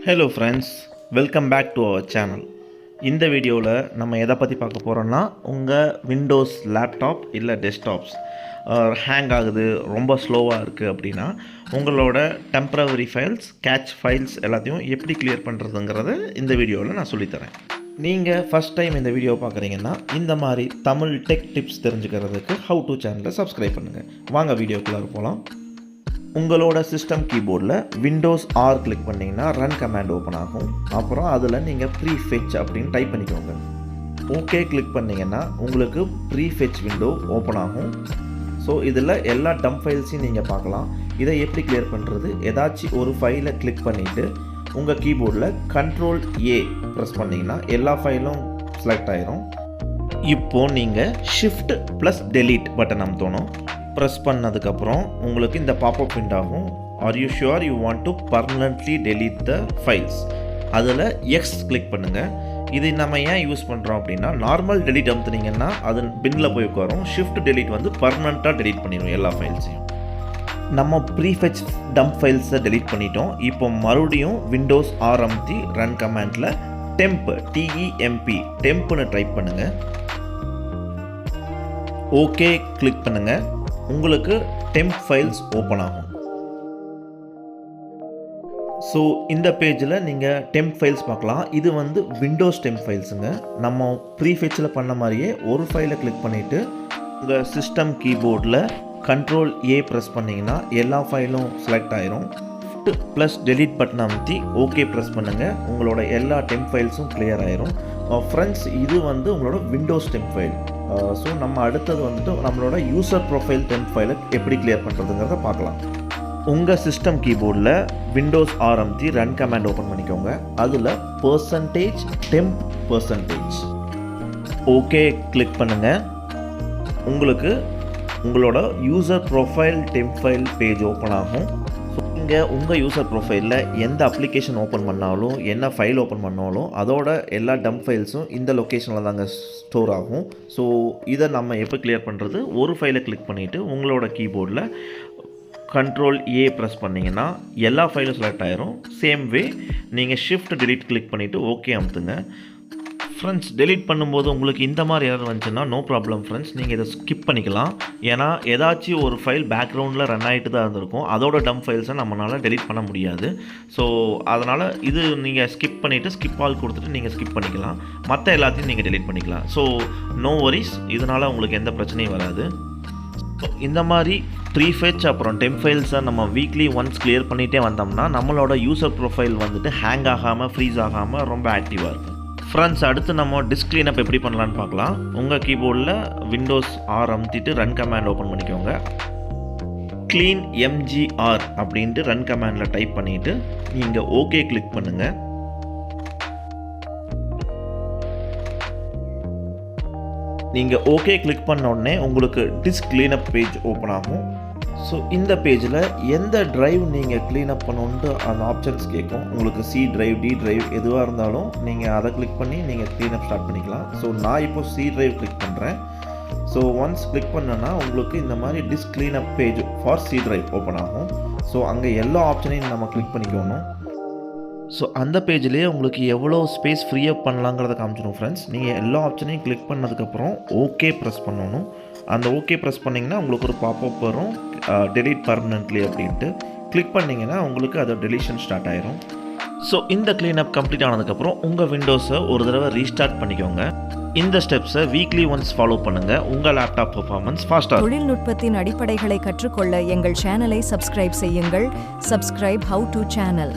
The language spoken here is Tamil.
Hello friends, welcome back to our channel. இந்த வீடியோவில் நம்ம எதை பற்றி பார்க்க போகிறோன்னா, உங்கள் விண்டோஸ் லேப்டாப் இல்லை டெஸ்க்டாப்ஸ் ஹேங் ஆகுது, ரொம்ப ஸ்லோவாக இருக்குது அப்படின்னா உங்களோட டெம்ப்ரவரி ஃபைல்ஸ், கேட்ச் ஃபைல்ஸ் எல்லாத்தையும் எப்படி கிளியர் பண்ணுறதுங்கிறத இந்த வீடியோவில் நான் சொல்லித்தரேன். நீங்கள் ஃபஸ்ட் டைம் இந்த வீடியோ பார்க்குறீங்கன்னா இந்த மாதிரி தமிழ் டெக் டிப்ஸ் தெரிஞ்சுக்கிறதுக்கு ஹவு டு சேனலை சப்ஸ்கிரைப் பண்ணுங்கள். வாங்க வீடியோக்குள்ளே போகலாம். உங்களோட சிஸ்டம் கீபோர்டில் விண்டோஸ் ஆர் கிளிக் பண்ணிங்கன்னா ரன் கமாண்ட் ஓப்பன் ஆகும். அப்புறம் அதில் நீங்கள் ப்ரீஃபெட்ச் அப்படின்னு டைப் பண்ணிக்கோங்க. ஓகே கிளிக் பண்ணிங்கன்னா உங்களுக்கு ப்ரீஃபெட்ச் விண்டோ ஓப்பன் ஆகும். ஸோ இதில் எல்லா டம்ப் ஃபைல்ஸையும் நீங்கள் பார்க்கலாம். இதை எப்படி கிளியர் பண்ணுறது? ஏதாச்சும் ஒரு ஃபைலை கிளிக் பண்ணிவிட்டு உங்கள் கீபோர்டில் கண்ட்ரோல் ஏ ப்ரெஸ் பண்ணிங்கன்னா எல்லா ஃபைலும் செலக்ட் ஆயிரும். இப்போது நீங்கள் ஷிஃப்ட் ப்ளஸ் டெலீட் பட்டன் அமுத்தணும். ப்ரெஸ் பண்ணதுக்கப்புறம் உங்களுக்கு இந்த பாப்அப் விண்டோ ஆகும். Are you sure you want to permanently delete the files? அதில் எக்ஸ் கிளிக் பண்ணுங்கள். இது நம்ம ஏன் யூஸ் பண்ணுறோம் அப்படின்னா, நார்மல் டெலீட் அமுத்துனீங்கன்னா அது பின்னில் போய் உட்காரும். ஷிஃப்ட் டெலீட் வந்து பர்மனெண்ட்டாக டெலீட் பண்ணிடும் எல்லா ஃபைல்ஸையும். நம்ம ப்ரீஃபெட்ச் டம்ப் ஃபைல்ஸை டெலீட் பண்ணிட்டோம். இப்போ மறுபடியும் விண்டோஸ் ஆர் அமுத்தி ரன் கமாண்டில் டெம்ப் டெம்ப்னு டைப் பண்ணுங்கள். ஓகே கிளிக் பண்ணுங்கள். உங்களுக்கு டெம்ப் ஃபைல்ஸ் ஓப்பன் ஆகும். ஸோ இந்த பேஜில் நீங்கள் டெம்ப் ஃபைல்ஸ் பார்க்கலாம். இது வந்து விண்டோஸ் டெம்ப் ஃபைல்ஸுங்க. நம்ம ப்ரீஃபெட்சில் பண்ண மாதிரியே ஒரு ஃபைலை கிளிக் பண்ணிவிட்டு உங்கள் சிஸ்டம் கீபோர்டில் கண்ட்ரோல் ஏ ப்ரெஸ் பண்ணிங்கன்னா எல்லா ஃபைலும் செலக்ட் ஆயிரும். ப்ளஸ் டெலீட் பட்டன் அமுத்தி ஓகே ப்ரெஸ் பண்ணுங்கள். உங்களோட எல்லா டெம்ப் ஃபைல்ஸும் கிளியர் ஆயிரும். ஃப்ரெண்ட்ஸ், இது வந்து உங்களோட விண்டோஸ் டெம்ப் ஃபைல். ஸோ நம்ம அடுத்தது வந்துட்டு நம்மளோட யூசர் ப்ரொஃபைல் டெம்ப் ஃபைலை எப்படி கிளியர் பண்ணுறதுங்கிறத பார்க்கலாம். உங்கள் சிஸ்டம் கீபோர்டில் விண்டோஸ் ஆர் அமுத்தி ரன் கமாண்ட் ஓப்பன் பண்ணிக்கோங்க. அதில் %temp ஓகே கிளிக் பண்ணுங்கள். உங்களுக்கு உங்களோட user profile temp file page open ஆகும். நீங்கள் உங்கள் யூசர் ப்ரொஃபைலில் எந்த அப்ளிகேஷன் ஓப்பன் பண்ணாலும், என்ன ஃபைல் ஓப்பன் பண்ணாலும் அதோட எல்லா டம்ப் ஃபைல்ஸும் இந்த லொக்கேஷனில் தாங்க ஸ்டோர் ஆகும். ஸோ இதை நம்ம எப்போ கிளியர் பண்ணுறது? ஒரு ஃபைலை கிளிக் பண்ணிவிட்டு உங்களோட கீபோர்டில் கண்ட்ரோல் ஏ ப்ரெஸ் பண்ணிங்கன்னா எல்லா ஃபைலும் செலக்ட் ஆயிரும். சேம் வே நீங்கள் ஷிஃப்ட் டெலீட் கிளிக் பண்ணிவிட்டு ஓகே அமுத்துங்க. ஃப்ரெண்ட்ஸ், டெலீட் பண்ணும்போது உங்களுக்கு இந்த மாதிரி எரர் வந்துச்சுன்னா நோ ப்ராப்ளம் ஃப்ரெண்ட்ஸ், நீங்கள் இதை ஸ்கிப் பண்ணிக்கலாம். ஏன்னா ஏதாச்சும் ஒரு ஃபைல் பேக்ரவுண்டில் ரன் ஆகிட்டு தான் இருந்திருக்கும். அதோட டம்ப் ஃபைல்ஸை நம்மளால் டெலீட் பண்ண முடியாது. ஸோ அதனால் இது நீங்கள் ஸ்கிப் பண்ணிவிட்டு ஸ்கிப் ஆல் கொடுத்துட்டு நீங்கள் ஸ்கிப் பண்ணிக்கலாம். மற்ற எல்லாத்தையும் நீங்கள் டெலீட் பண்ணிக்கலாம். ஸோ நோ வரிஸ், இதனால் உங்களுக்கு எந்த பிரச்சனையும் வராது. இந்த மாதிரி ப்ரீஃபெட்ச் அப்புறம் டெம்ப் ஃபைல்ஸை நம்ம வீக்லி ஒன்ஸ் கிளியர் பண்ணிகிட்டே வந்தோம்னா நம்மளோட யூசர் ப்ரொஃபைல் வந்துட்டு ஹேங் ஆகாமல், ஃப்ரீஸ் ஆகாமல் ரொம்ப ஆக்டிவாக இருக்கும். ஃப்ரெண்ட்ஸ், அடுத்து நம்ம டிஸ்க் கிளீனப் எப்படி பண்ணலான்னு பார்க்கலாம். உங்கள் கீபோர்டில் விண்டோஸ் ஆர் அமுத்திட்டு ரன் கமாண்ட் ஓப்பன் பண்ணிக்கோங்க. க்ளீன் mgr அப்படின்ட்டு ரன் கமாண்டில் டைப் பண்ணிவிட்டு நீங்கள் ஓகே கிளிக் பண்ணுங்கள். நீங்கள் ஓகே கிளிக் பண்ண உடனே உங்களுக்கு டிஸ்க் கிளீனப் பேஜ் ஓப்பன் ஆகும். ஸோ இந்த பேஜில் எந்த ட்ரைவ் நீங்கள் க்ளீனப் பண்ணணுன்ட்டு அந்த ஆப்ஷன்ஸ் கேட்கும். உங்களுக்கு சி ட்ரைவ், டி ட்ரைவ் எதுவாக இருந்தாலும் நீங்கள் அதை கிளிக் பண்ணி நீங்கள் க்ளீனப் ஸ்டார்ட் பண்ணிக்கலாம். ஸோ நான் இப்போ சி ட்ரைவ் கிளிக் பண்ணுறேன். ஸோ ஒன்ஸ் கிளிக் பண்ணேன்னா உங்களுக்கு இந்த மாதிரி disk cleanup page for C drive open ஆகும். ஸோ அங்கே எல்லா ஆப்ஷனையும் நம்ம கிளிக் பண்ணிக்கணும். ஸோ அந்த பேஜ்லேயே உங்களுக்கு எவ்வளோ ஸ்பேஸ் ஃப்ரீ அப் பண்ணலாங்கிறத காமிச்சிடும். ஃப்ரெண்ட்ஸ், நீங்கள் எல்லா ஆப்ஷனையும் கிளிக் பண்ணதுக்கப்புறம் ஓகே ப்ரெஸ் பண்ணணும். அந்த ஓகே ப்ரெஸ் பண்ணிங்கன்னா உங்களுக்கு ஒரு பாப்அப் வரும், டெலீட் பர்மனெண்ட்லி அப்படின்ட்டு. கிளிக் பண்ணிங்கன்னா உங்களுக்கு அது டெலிஷன் ஸ்டார்ட் ஆயிரும். ஸோ இந்த க்ளீனப் கம்ப்ளீட் ஆனதுக்கப்புறம் உங்கள் விண்டோஸை ஒரு தடவை ரீஸ்டார்ட் பண்ணிக்கோங்க. இந்த ஸ்டெப்ஸை வீக்லி ஒன்ஸ் ஃபாலோ பண்ணுங்கள். உங்கள் லேப்டாப் பெர்ஃபார்மன்ஸ் ஃபாஸ்ட்டாக. தொழில்நுட்பத்தின் அடிப்படைகளை கற்றுக்கொள்ள எங்கள் சேனலை சப்ஸ்கிரைப் செய்யுங்கள். Subscribe how to channel.